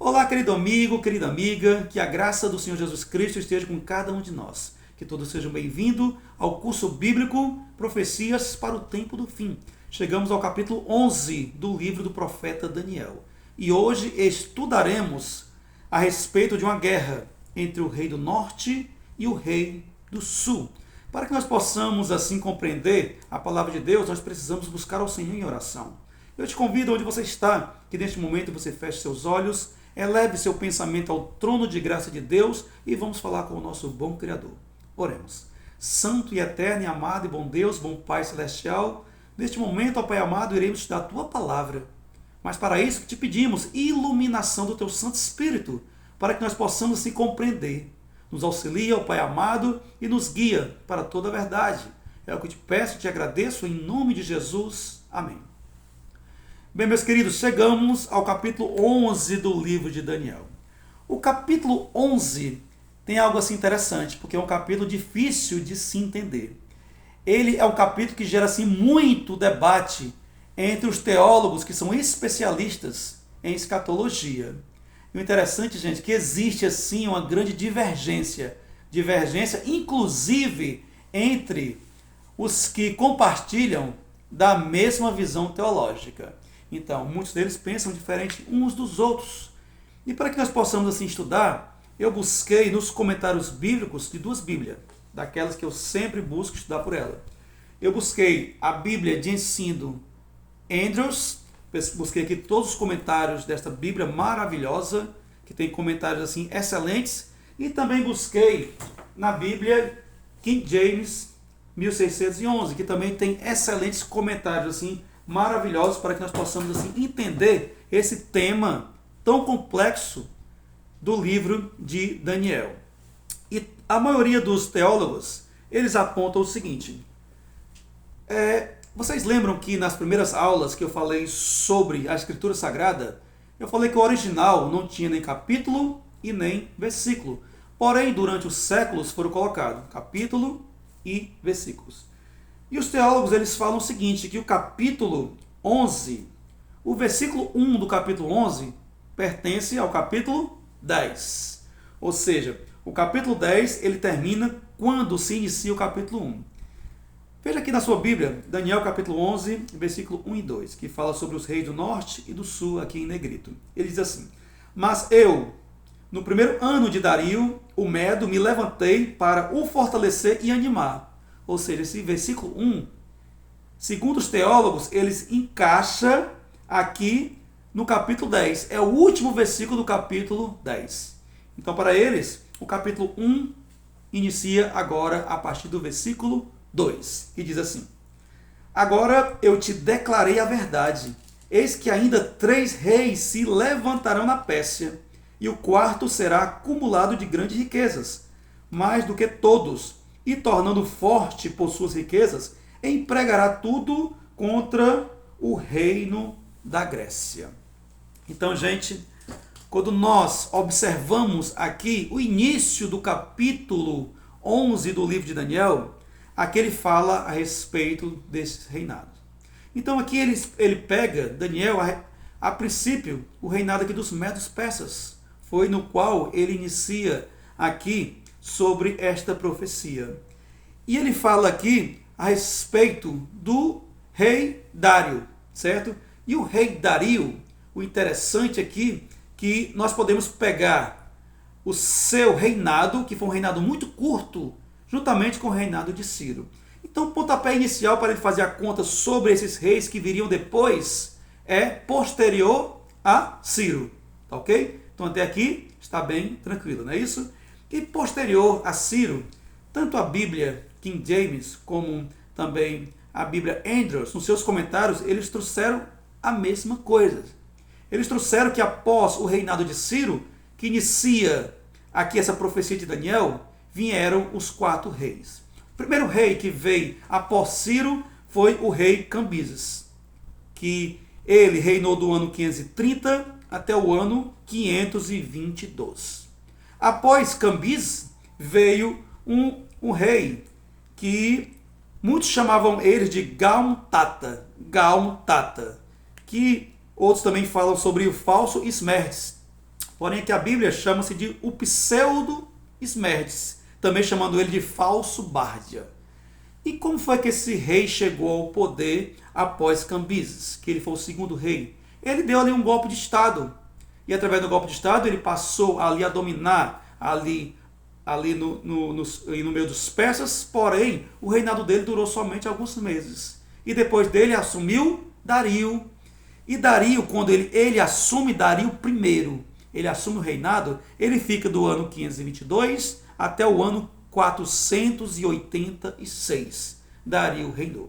Olá, querido amigo, querida amiga, que a graça do Senhor Jesus Cristo esteja com cada um de nós. Que todos sejam bem-vindos ao curso bíblico Profecias para o Tempo do Fim. Chegamos ao capítulo 11 do livro do profeta Daniel. E hoje estudaremos a respeito de uma guerra entre o rei do norte e o rei do sul. Para que nós possamos assim compreender a palavra de Deus, nós precisamos buscar ao Senhor em oração. Eu te convido, onde você está, que neste momento você feche seus olhos, eleve seu pensamento ao trono de graça de Deus e vamos falar com o nosso bom Criador. Oremos. Santo e eterno e amado e bom Deus, bom Pai Celestial, neste momento, ó Pai amado, iremos estudar a Tua palavra. Mas para isso te pedimos iluminação do Teu Santo Espírito, para que nós possamos se compreender. Nos auxilia, ó Pai amado, e nos guia para toda a verdade. É o que eu te peço e te agradeço em nome de Jesus. Amém. Bem, meus queridos, chegamos ao capítulo 11 do livro de Daniel. O capítulo 11 tem algo assim interessante, porque é um capítulo difícil de se entender. Ele é um capítulo que gera assim muito debate entre os teólogos que são especialistas em escatologia. E o interessante, gente, é que existe assim uma grande divergência inclusive entre os que compartilham da mesma visão teológica. Então, muitos deles pensam diferente uns dos outros. E para que nós possamos assim estudar, eu busquei nos comentários bíblicos de duas Bíblias, daquelas que eu sempre busco estudar por ela. Eu busquei a Bíblia de ensino Andrews, busquei aqui todos os comentários desta Bíblia maravilhosa, que tem comentários assim excelentes, e também busquei na Bíblia King James 1611, que também tem excelentes comentários assim maravilhosos para que nós possamos assim entender esse tema tão complexo do livro de Daniel. E a maioria dos teólogos, eles apontam o seguinte: vocês lembram que nas primeiras aulas que eu falei sobre a Escritura Sagrada, eu falei que o original não tinha nem capítulo e nem versículo. Porém, durante os séculos foram colocados capítulo e versículos. E os teólogos eles falam o seguinte, que o capítulo 11, o versículo 1 do capítulo 11 pertence ao capítulo 10. Ou seja, o capítulo 10 ele termina quando se inicia o capítulo 1. Veja aqui na sua Bíblia, Daniel capítulo 11, versículo 1 e 2, que fala sobre os reis do norte e do sul, aqui em negrito. Ele diz assim: Mas eu, no primeiro ano de Dario, o Medo, me levantei para o fortalecer e animar. Ou seja, esse versículo 1, segundo os teólogos, eles encaixa aqui no capítulo 10. É o último versículo do capítulo 10. Então, para eles, o capítulo 1 inicia agora a partir do versículo 2, que diz assim: Agora eu te declarei a verdade. Eis que ainda 3 reis se levantarão na Pérsia, e o quarto será acumulado de grandes riquezas, mais do que todos, e tornando forte por suas riquezas, empregará tudo contra o reino da Grécia. Então, gente, quando nós observamos aqui o início do capítulo 11 do livro de Daniel, aqui ele fala a respeito desses reinados. Então aqui ele pega, Daniel, a princípio, o reinado aqui dos medos persas, foi no qual ele inicia aqui sobre esta profecia. E ele fala aqui a respeito do rei Dário, certo? E o rei Dario, o interessante aqui, que nós podemos pegar o seu reinado, que foi um reinado muito curto, juntamente com o reinado de Ciro. Então, o pontapé inicial para ele fazer a conta sobre esses reis que viriam depois é posterior a Ciro. Tá ok? Então, até aqui está bem tranquilo, não é isso? E posterior a Ciro, tanto a Bíblia King James como também a Bíblia Andrews, nos seus comentários, eles trouxeram a mesma coisa. Eles trouxeram que após o reinado de Ciro, que inicia aqui essa profecia de Daniel, vieram os 4 reis. O primeiro rei que veio após Ciro foi o rei Cambises, que ele reinou do ano 530 até o ano 522. Após Cambises veio um rei que muitos chamavam ele de Gaum-Tata, que outros também falam sobre o falso Esmerdes, Porém, que a Bíblia chama-se de o pseudo-Esmerdes, também chamando ele de falso Bárdia. E como foi que esse rei chegou ao poder após Cambises, que ele foi o segundo rei? Ele deu ali um golpe de Estado. E através do golpe de Estado ele passou ali a dominar ali no meio dos persas, porém o reinado dele durou somente alguns meses. E depois dele assumiu Dario. E Dario, quando ele assume Dario I, ele assume o reinado, ele fica do ano 522 até o ano 486. Dario reinou.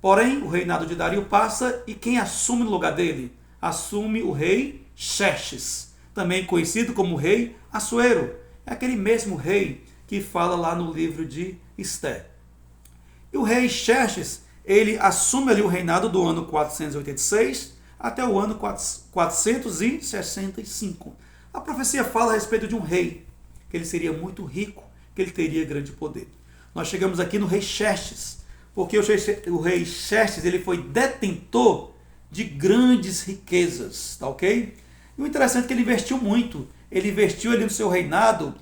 Porém, o reinado de Dario passa e quem assume no lugar dele? Assume o rei Xerxes, também conhecido como rei Assuero. É aquele mesmo rei que fala lá no livro de Esther. E o rei Xerxes, ele assume ali o reinado do ano 486 até o ano 465. A profecia fala a respeito de um rei, que ele seria muito rico, que ele teria grande poder. Nós chegamos aqui no rei Xerxes, porque o rei Xerxes ele foi detentor de grandes riquezas, tá ok? E o interessante é que ele investiu muito. Ele investiu ali no seu reinado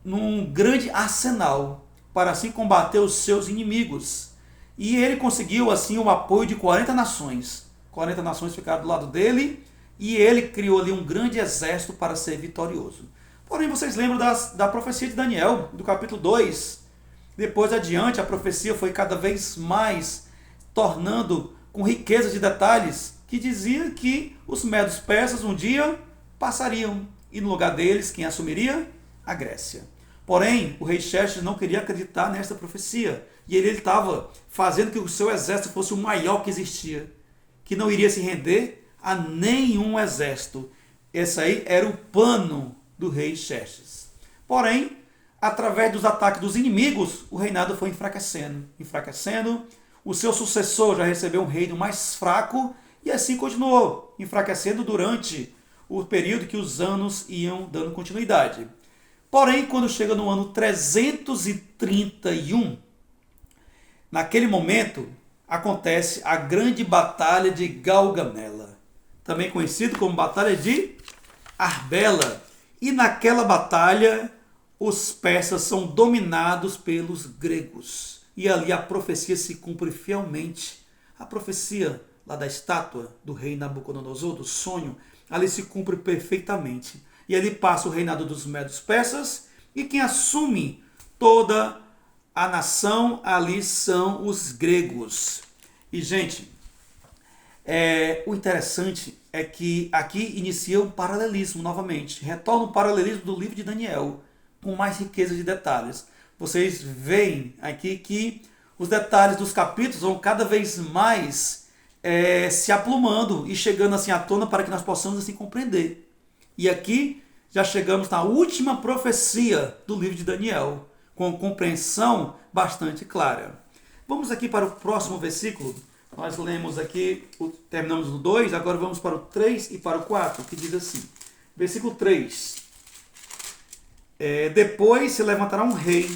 num grande arsenal para assim combater os seus inimigos. E ele conseguiu assim o apoio de 40 nações. 40 nações ficaram do lado dele e ele criou ali um grande exército para ser vitorioso. Porém, vocês lembram da profecia de Daniel, do capítulo 2. Depois adiante, a profecia foi cada vez mais tornando com riqueza de detalhes, que dizia que os medos persas um dia passariam, e no lugar deles, quem assumiria? A Grécia. Porém, o rei Xerxes não queria acreditar nesta profecia, e ele estava fazendo que o seu exército fosse o maior que existia, que não iria se render a nenhum exército. Esse aí era o plano do rei Xerxes. Porém, através dos ataques dos inimigos, o reinado foi enfraquecendo. O seu sucessor já recebeu um reino mais fraco e assim continuou, enfraquecendo durante o período que os anos iam dando continuidade. Porém, quando chega no ano 331, naquele momento acontece a grande batalha de Gaugamela, também conhecido como Batalha de Arbela. E naquela batalha, os persas são dominados pelos gregos. E ali a profecia se cumpre fielmente. A profecia lá da estátua do rei Nabucodonosor, do sonho, ali se cumpre perfeitamente. E ali passa o reinado dos medos persas, e quem assume toda a nação ali são os gregos. E, gente, o interessante é que aqui inicia um paralelismo novamente. Retorna o paralelismo do livro de Daniel, com mais riqueza de detalhes. Vocês veem aqui que os detalhes dos capítulos vão cada vez mais se aplumando e chegando assim à tona para que nós possamos assim compreender. E aqui já chegamos na última profecia do livro de Daniel, com compreensão bastante clara. Vamos aqui para o próximo versículo. Nós lemos aqui, terminamos no 2, agora vamos para o 3 e para o 4, que diz assim. Versículo 3. Depois se levantará um rei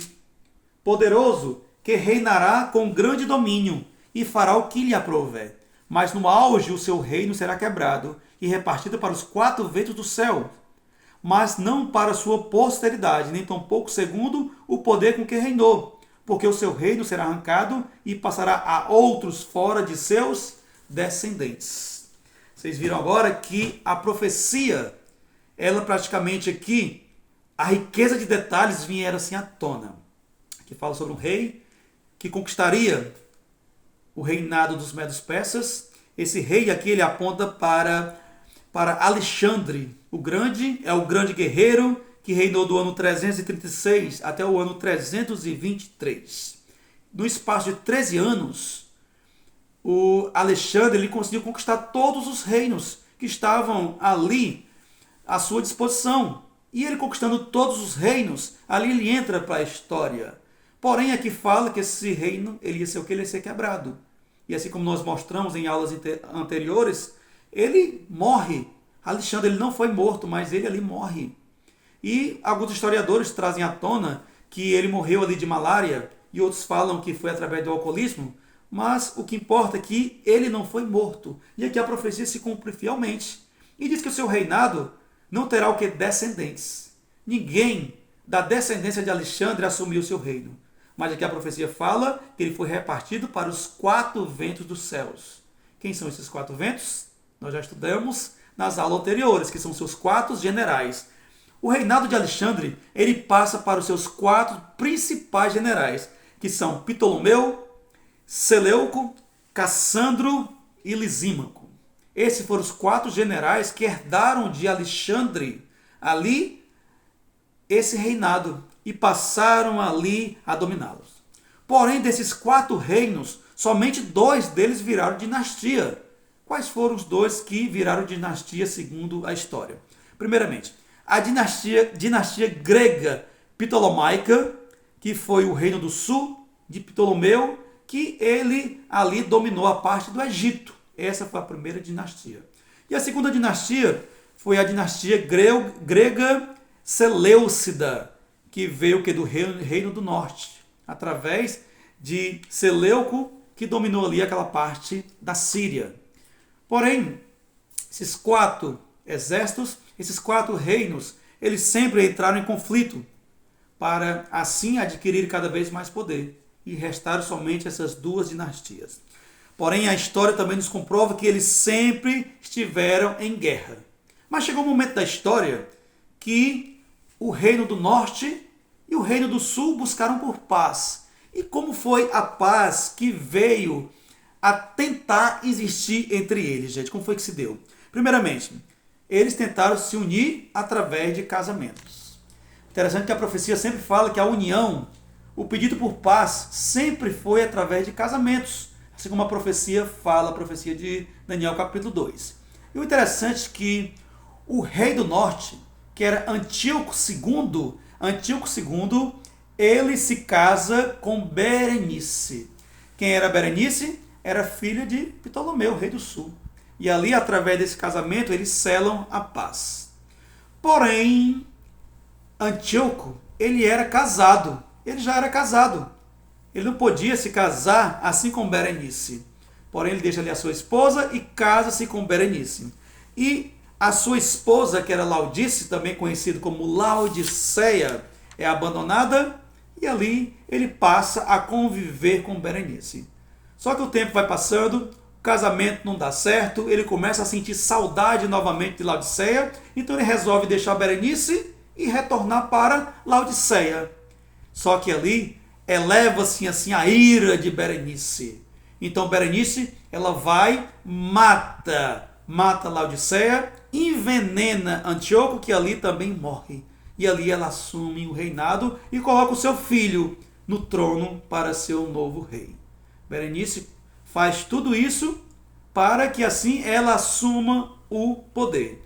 poderoso que reinará com grande domínio e fará o que lhe aprouver. Mas no auge o seu reino será quebrado e repartido para os 4 ventos do céu, mas não para sua posteridade, nem tampouco segundo o poder com que reinou, porque o seu reino será arrancado e passará a outros fora de seus descendentes. Vocês viram agora que a profecia, ela praticamente aqui, a riqueza de detalhes vieram assim à tona. Que fala sobre um rei que conquistaria o reinado dos medos persas. Esse rei aqui ele aponta para Alexandre o Grande, é o grande guerreiro que reinou do ano 336 até o ano 323. No espaço de 13 anos, o Alexandre ele conseguiu conquistar todos os reinos que estavam ali à sua disposição. E ele conquistando todos os reinos, ali ele entra para a história. Porém, aqui fala que esse reino ele ia ser o que? Ele ia ser quebrado. E assim como nós mostramos em aulas anteriores, ele morre. Alexandre ele não foi morto, mas ele ali morre. E alguns historiadores trazem à tona que ele morreu ali de malária, e outros falam que foi através do alcoolismo, mas o que importa é que ele não foi morto. E aqui a profecia se cumpre fielmente. E diz que o seu reinado não terá o que? Descendentes. Ninguém da descendência de Alexandre assumiu o seu reino. Mas aqui a profecia fala que ele foi repartido para os 4 ventos dos céus. Quem são esses 4 ventos? Nós já estudamos nas aulas anteriores, que são seus 4 generais. O reinado de Alexandre, ele passa para os seus 4 principais generais, que são Ptolomeu, Seleuco, Cassandro e Lisímaco. Esses foram os 4 generais que herdaram de Alexandre ali esse reinado e passaram ali a dominá-los. Porém, desses 4 reinos, somente 2 deles viraram dinastia. Quais foram os 2 que viraram dinastia segundo a história? Primeiramente, a dinastia grega ptolomaica, que foi o reino do sul de Ptolomeu, que ele ali dominou a parte do Egito. Essa foi a primeira dinastia. E a segunda dinastia foi a dinastia grega Seleucida, que veio do reino do norte, através de Seleuco, que dominou ali aquela parte da Síria. Porém, esses 4 exércitos, esses 4 reinos, eles sempre entraram em conflito, para assim adquirir cada vez mais poder, e restaram somente essas 2 dinastias. Porém, a história também nos comprova que eles sempre estiveram em guerra. Mas chegou um momento da história que o reino do norte e o reino do sul buscaram por paz. E como foi a paz que veio a tentar existir entre eles, gente? Como foi que se deu? Primeiramente, eles tentaram se unir através de casamentos. Interessante que a profecia sempre fala que a união, o pedido por paz, sempre foi através de casamentos. Assim como a profecia fala, a profecia de Daniel capítulo 2. E o interessante é que o rei do norte, que era Antíoco II, ele se casa com Berenice. Quem era Berenice? Era filha de Ptolomeu, rei do sul. E ali, através desse casamento, eles selam a paz. Porém, Antíoco, ele era casado. Ele já era casado. Ele não podia se casar assim com Berenice. Porém, ele deixa ali a sua esposa e casa-se com Berenice. E a sua esposa, que era Laodice, também conhecido como Laodiceia, é abandonada e ali ele passa a conviver com Berenice. Só que o tempo vai passando, o casamento não dá certo, ele começa a sentir saudade novamente de Laodiceia, então ele resolve deixar Berenice e retornar para Laodiceia. Só que ali eleva-se assim a ira de Berenice. Então Berenice, ela vai, mata Laodiceia, envenena Antíoco, que ali também morre. E ali ela assume o reinado e coloca o seu filho no trono para ser o novo rei. Berenice faz tudo isso para que assim ela assuma o poder.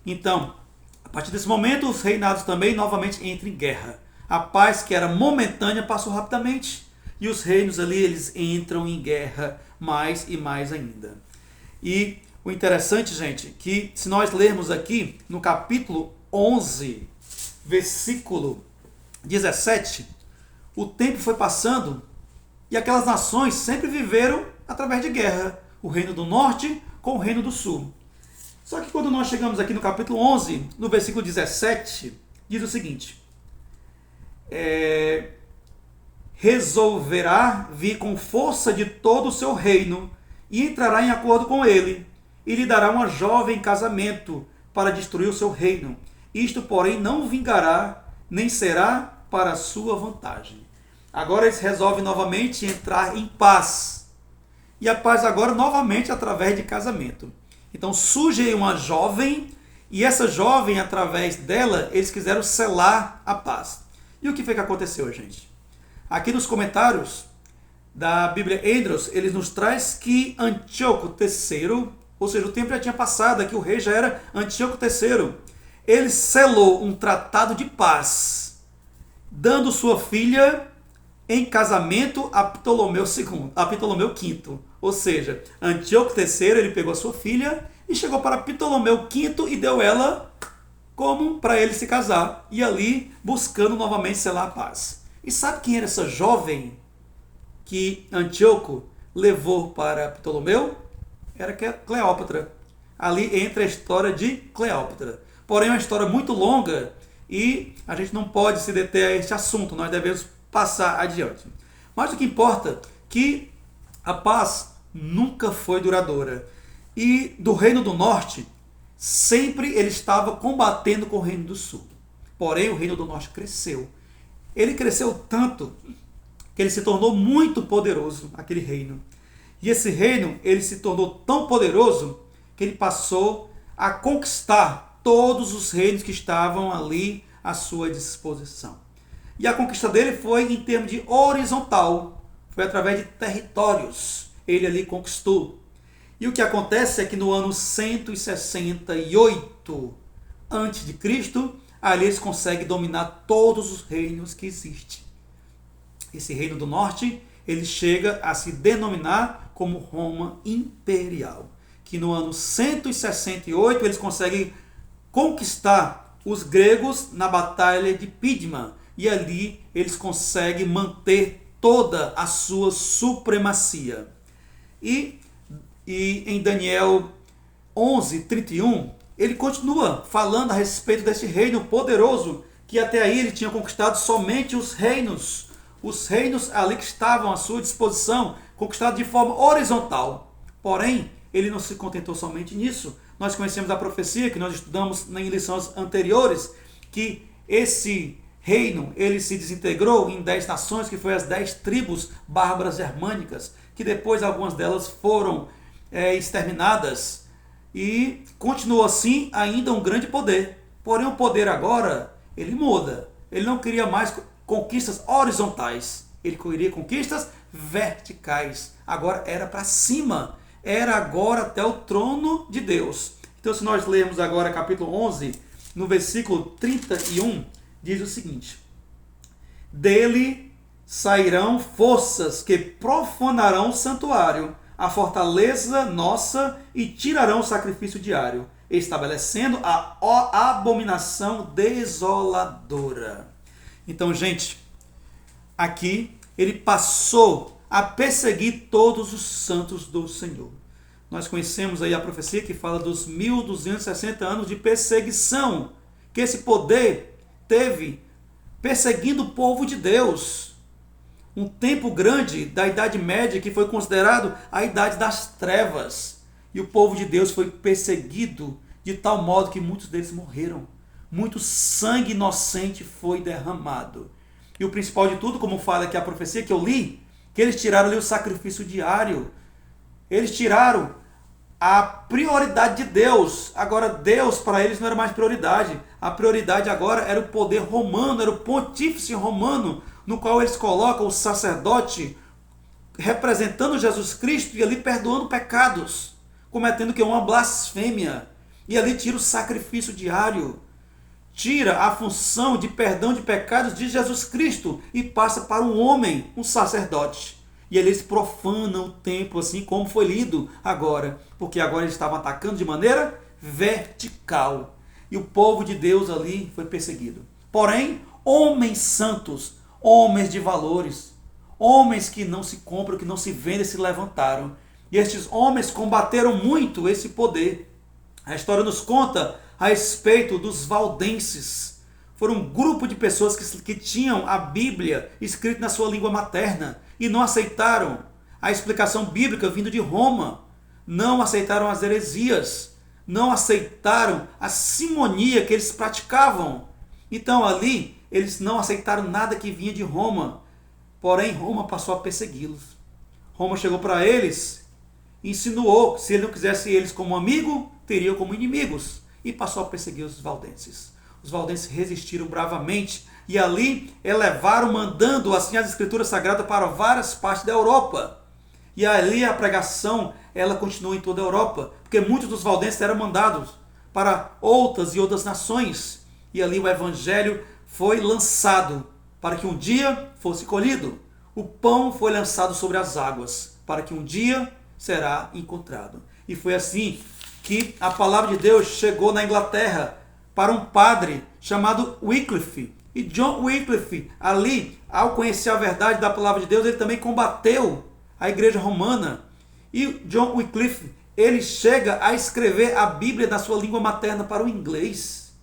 Então, a partir desse momento, os reinados também novamente entram em guerra. A paz que era momentânea passou rapidamente e os reinos ali eles entram em guerra mais e mais ainda. E o interessante, gente, que se nós lermos aqui no capítulo 11, versículo 17, o tempo foi passando e aquelas nações sempre viveram através de guerra. O reino do norte com o reino do sul. Só que quando nós chegamos aqui no capítulo 11, no versículo 17, diz o seguinte: resolverá vir com força de todo o seu reino e entrará em acordo com ele e lhe dará uma jovem em casamento para destruir o seu reino. Isto, porém, não vingará, nem será para a sua vantagem. Agora eles resolvem novamente entrar em paz. E a paz agora novamente através de casamento. Então surge aí uma jovem, e essa jovem, através dela, eles quiseram selar a paz. E o que foi que aconteceu, gente? Aqui nos comentários da Bíblia Andros, eles nos traz que Antíoco III, ou seja, o tempo já tinha passado, aqui o rei já era Antíoco III, ele selou um tratado de paz, dando sua filha em casamento a Ptolomeu V. Ou seja, Antíoco III ele pegou a sua filha e chegou para Ptolomeu V e deu ela como para ele se casar. E ali buscando novamente selar a paz. E sabe quem era essa jovem que Antíoco levou para Ptolomeu? Era Cleópatra. Ali entra a história de Cleópatra. Porém, é uma história muito longa e a gente não pode se deter a este assunto, nós devemos passar adiante. Mas o que importa é que a paz nunca foi duradoura. E do Reino do Norte, sempre ele estava combatendo com o Reino do Sul. Porém, o Reino do Norte cresceu. Ele cresceu tanto que ele se tornou muito poderoso, aquele reino. E esse reino, ele se tornou tão poderoso que ele passou a conquistar todos os reinos que estavam ali à sua disposição. E a conquista dele foi em termos de horizontal, foi através de territórios. Ele ali conquistou. E o que acontece é que no ano 168 a.C., ali eles conseguem dominar todos os reinos que existem. Esse reino do norte, ele chega a se denominar como Roma Imperial. Que no ano 168 eles conseguem conquistar os gregos na Batalha de Pydma. E ali eles conseguem manter toda a sua supremacia. E em Daniel 11:31, ele continua falando a respeito desse reino poderoso, que até aí ele tinha conquistado somente os reinos ali que estavam à sua disposição, conquistados de forma horizontal. Porém, ele não se contentou somente nisso. Nós conhecemos a profecia que nós estudamos em lições anteriores, que esse reino ele se desintegrou em 10 nações, que foi as 10 tribos bárbaras germânicas, que depois algumas delas foram exterminadas, e continuou assim ainda um grande poder. Porém, o poder agora, ele muda. Ele não queria mais conquistas horizontais, ele queria conquistas verticais. Agora era para cima, era agora até o trono de Deus. Então, se nós lermos agora capítulo 11, no versículo 31, diz o seguinte: dele sairão forças que profanarão o santuário, a fortaleza nossa, e tirarão o sacrifício diário, estabelecendo a abominação desoladora. Então, gente, aqui ele passou a perseguir todos os santos do Senhor. Nós conhecemos aí a profecia que fala dos 1260 anos de perseguição que esse poder teve perseguindo o povo de Deus. Um tempo grande da Idade Média que foi considerado a Idade das Trevas. E o povo de Deus foi perseguido de tal modo que muitos deles morreram. Muito sangue inocente foi derramado. E o principal de tudo, como fala aqui a profecia que eu li, que eles tiraram ali o sacrifício diário. Eles tiraram a prioridade de Deus. Agora Deus para eles não era mais prioridade. A prioridade agora era o poder romano, era o pontífice romano, no qual eles colocam o sacerdote representando Jesus Cristo e ali perdoando pecados, cometendo que uma blasfêmia. E ali tira o sacrifício diário, tira a função de perdão de pecados de Jesus Cristo e passa para um homem, um sacerdote. E eles profanam o templo, assim como foi lido agora, porque agora eles estavam atacando de maneira vertical. E o povo de Deus ali foi perseguido. Porém, homens santos, homens de valores, homens que não se compram, que não se vendem, se levantaram. E estes homens combateram muito esse poder. A história nos conta a respeito dos valdenses. Foram um grupo de pessoas que tinham a Bíblia escrita na sua língua materna e não aceitaram a explicação bíblica vindo de Roma. Não aceitaram as heresias. Não aceitaram a simonia que eles praticavam. Então ali eles não aceitaram nada que vinha de Roma. Porém, Roma passou a persegui-los. Roma chegou para eles e insinuou que se ele não quisesse eles como amigo, teriam como inimigos. E passou a perseguir os valdenses. Os valdenses resistiram bravamente e ali elevaram, mandando assim as escrituras sagradas para várias partes da Europa. E ali a pregação, ela continua em toda a Europa, porque muitos dos valdenses eram mandados para outras e outras nações. E ali o evangelho foi lançado para que um dia fosse colhido. O pão foi lançado sobre as águas para que um dia será encontrado. E foi assim que a palavra de Deus chegou na Inglaterra para um padre chamado Wycliffe. E John Wycliffe, ali, ao conhecer a verdade da palavra de Deus, ele também combateu a igreja romana. E John Wycliffe, ele chega a escrever a Bíblia na sua língua materna para o inglês.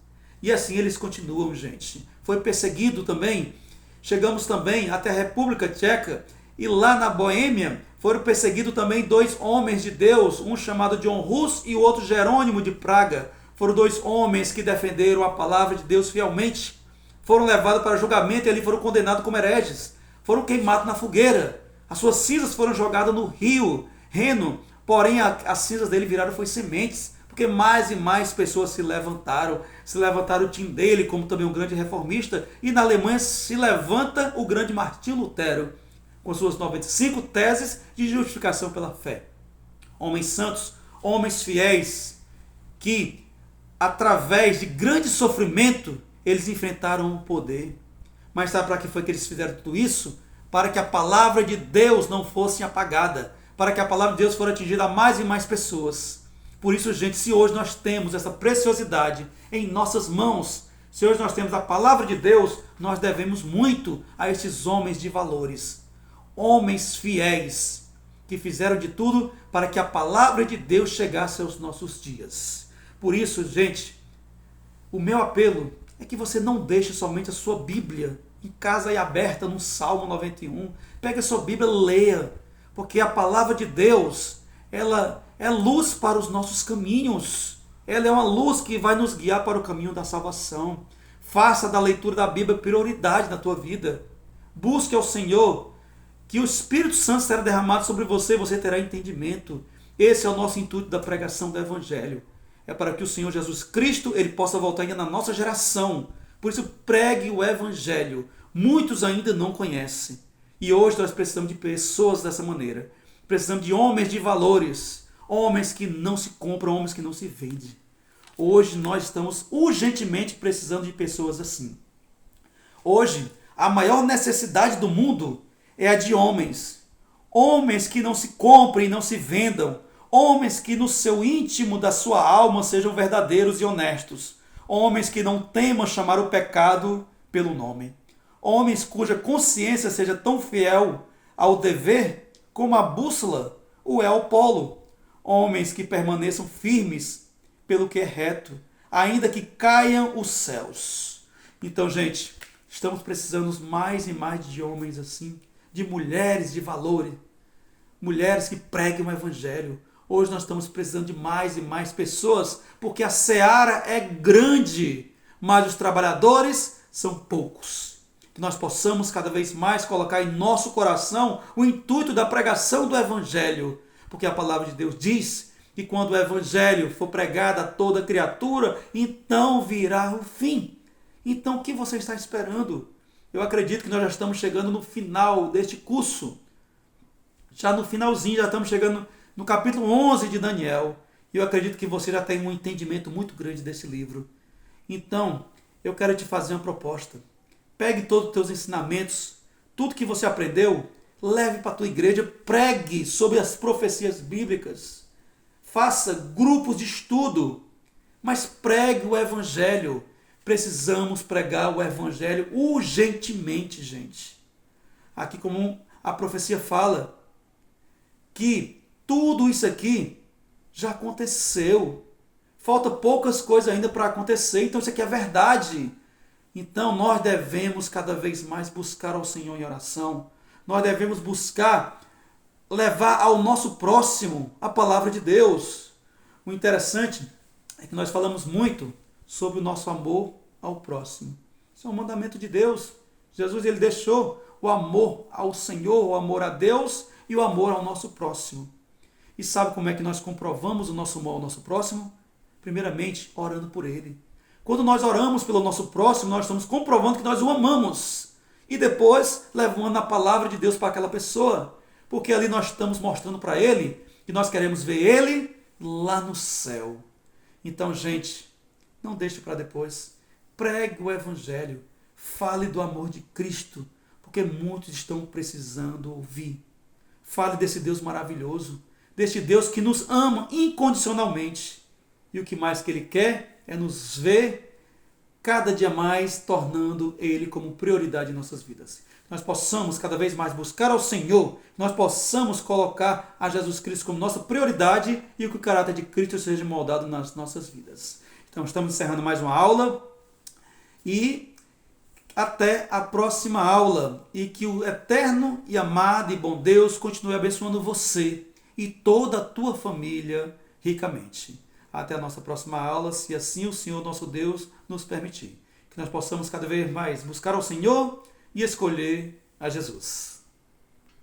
E assim eles continuam, gente. Foi perseguido também. Chegamos também até a República Tcheca. E lá na Boêmia foram perseguidos também 2 homens de Deus. Um chamado John Hus e o outro Jerônimo de Praga. Foram 2 homens que defenderam a palavra de Deus fielmente. Foram levados para julgamento e ali foram condenados como hereges. Foram queimados na fogueira. As suas cinzas foram jogadas no rio Reno. Porém, as cinzas dele viraram foi sementes. Porque mais e mais pessoas se levantaram o time dele, como também um grande reformista, e na Alemanha se levanta o grande Martinho Lutero, com suas 95 teses de justificação pela fé. Homens santos, homens fiéis, que através de grande sofrimento, eles enfrentaram o poder. Mas sabe para que foi que eles fizeram tudo isso? Para que a palavra de Deus não fosse apagada, para que a palavra de Deus fosse atingida a mais e mais pessoas. Por isso, gente, se hoje nós temos essa preciosidade em nossas mãos, se hoje nós temos a palavra de Deus, nós devemos muito a esses homens de valores. Homens fiéis, que fizeram de tudo para que a palavra de Deus chegasse aos nossos dias. Por isso, gente, o meu apelo é que você não deixe somente a sua Bíblia em casa e aberta no Salmo 91. Pegue a sua Bíblia e leia, porque a palavra de Deus, ela é luz para os nossos caminhos. Ela é uma luz que vai nos guiar para o caminho da salvação. Faça da leitura da Bíblia prioridade na tua vida. Busque ao Senhor, que o Espírito Santo será derramado sobre você e você terá entendimento. Esse é o nosso intuito da pregação do Evangelho. É para que o Senhor Jesus Cristo ele possa voltar ainda na nossa geração. Por isso, pregue o Evangelho. Muitos ainda não conhecem. E hoje nós precisamos de pessoas dessa maneira. Precisamos de homens de valores. Homens que não se compram, homens que não se vendem. Hoje nós estamos urgentemente precisando de pessoas assim. Hoje, a maior necessidade do mundo é a de homens. Homens que não se comprem e não se vendam. Homens que no seu íntimo da sua alma sejam verdadeiros e honestos. Homens que não temam chamar o pecado pelo nome. Homens cuja consciência seja tão fiel ao dever como a bússola o é ao polo. Homens que permaneçam firmes pelo que é reto, ainda que caiam os céus. Então, gente, estamos precisando mais e mais de homens assim, de mulheres de valor, mulheres que preguem o Evangelho. Hoje nós estamos precisando de mais e mais pessoas, porque a seara é grande, mas os trabalhadores são poucos. Que nós possamos cada vez mais colocar em nosso coração o intuito da pregação do Evangelho, porque a palavra de Deus diz que quando o Evangelho for pregado a toda criatura, então virá o fim. Então o que você está esperando? Eu acredito que nós já estamos chegando no final deste curso. Já no finalzinho, já estamos chegando no capítulo 11 de Daniel. E eu acredito que você já tem um entendimento muito grande desse livro. Então, eu quero te fazer uma proposta. Pegue todos os teus ensinamentos, tudo que você aprendeu, leve para a tua igreja, pregue sobre as profecias bíblicas. Faça grupos de estudo, mas pregue o Evangelho. Precisamos pregar o Evangelho urgentemente, gente. Aqui como a profecia fala, que tudo isso aqui já aconteceu. Falta poucas coisas ainda para acontecer, então isso aqui é verdade. Então nós devemos cada vez mais buscar ao Senhor em oração. Nós devemos buscar levar ao nosso próximo a palavra de Deus. O interessante é que nós falamos muito sobre o nosso amor ao próximo. Isso é um mandamento de Deus. Jesus ele deixou o amor ao Senhor, o amor a Deus e o amor ao nosso próximo. E sabe como é que nós comprovamos o nosso amor ao nosso próximo? Primeiramente, orando por ele. Quando nós oramos pelo nosso próximo, nós estamos comprovando que nós o amamos. E depois, levando a palavra de Deus para aquela pessoa. Porque ali nós estamos mostrando para ele que nós queremos ver ele lá no céu. Então, gente, não deixe para depois. Pregue o Evangelho. Fale do amor de Cristo. Porque muitos estão precisando ouvir. Fale desse Deus maravilhoso. Deste Deus que nos ama incondicionalmente. E o que mais que ele quer é nos ver cada dia mais tornando ele como prioridade em nossas vidas. Nós possamos cada vez mais buscar ao Senhor, nós possamos colocar a Jesus Cristo como nossa prioridade e que o caráter de Cristo seja moldado nas nossas vidas. Então estamos encerrando mais uma aula E até a próxima aula. E que o eterno e amado e bom Deus continue abençoando você e toda a tua família ricamente. Até a nossa próxima aula, se assim o Senhor nosso Deus nos permitir. Que nós possamos cada vez mais buscar ao Senhor e escolher a Jesus.